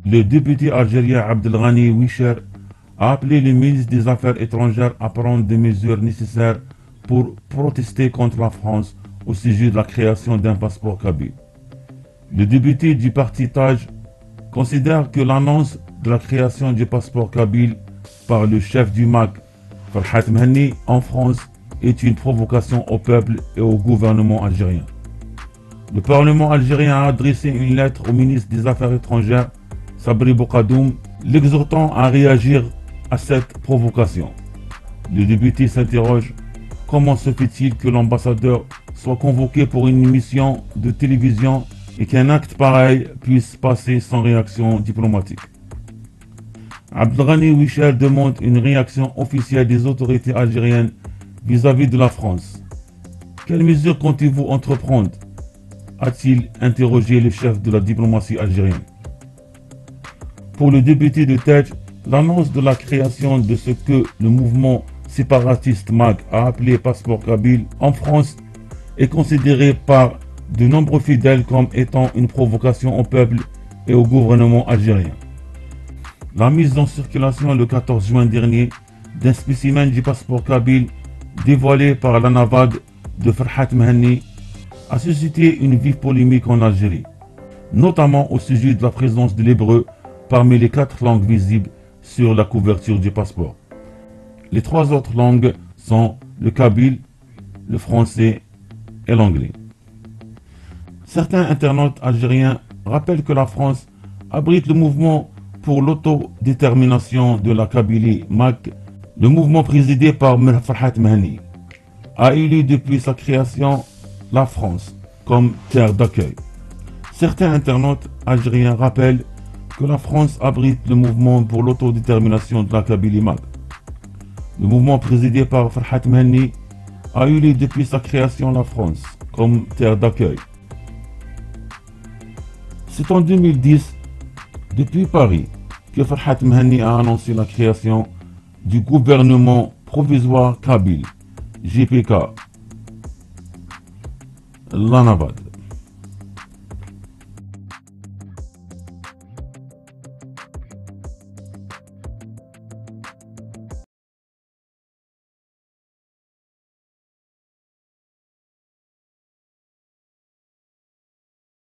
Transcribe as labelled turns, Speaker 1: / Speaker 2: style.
Speaker 1: Le député algérien Abdelghani Wisher a appelé le ministre des Affaires étrangères à prendre des mesures nécessaires pour protester contre la France au sujet de la création d'un passeport kabyle. Le député du parti Taj considère que l'annonce de la création du passeport kabyle par le chef du MAC, Farhat Mehni, en France est une provocation au peuple et au gouvernement algérien. Le Parlement algérien a adressé une lettre au ministre des Affaires étrangères, Sabri Boukadoum, l'exhortant à réagir à cette provocation. Le député s'interroge: comment se fait-il que l'ambassadeur soit convoqué pour une émission de télévision et qu'un acte pareil puisse passer sans réaction diplomatique? Abdelghani Wisher demande une réaction officielle des autorités algériennes vis-à-vis de la France. Quelles mesures comptez-vous entreprendre? A-t-il interrogé le chef de la diplomatie algérienne. Pour le député de Tej, l'annonce de la création de ce que le mouvement séparatiste MAG a appelé passeport kabyle en France est considérée par de nombreux fidèles comme étant une provocation au peuple et au gouvernement algérien. La mise en circulation le 14 juin dernier d'un spécimen du passeport kabyle dévoilé par la navade de Farhat Mehni a suscité une vive polémique en Algérie, notamment au sujet de la présence de l'hébreu parmi les 4 langues visibles sur la couverture du passeport. Les 3 autres langues sont le kabyle, le français et l'anglais. Certains internautes algériens rappellent que la France abrite le mouvement pour l'autodétermination de la Kabylie, MAK, le mouvement présidé par Farhat Mehni, a élu depuis sa création la France comme terre d'accueil. Certains internautes algériens rappellent que la France abrite le mouvement pour l'autodétermination de la Kabylie, MAK. Le mouvement présidé par Farhat Mehni a élu depuis sa création la France comme terre d'accueil. C'est en 2010, depuis Paris, que Farhat Mehni a annoncé la création du gouvernement provisoire kabyle, GPK, la Navad.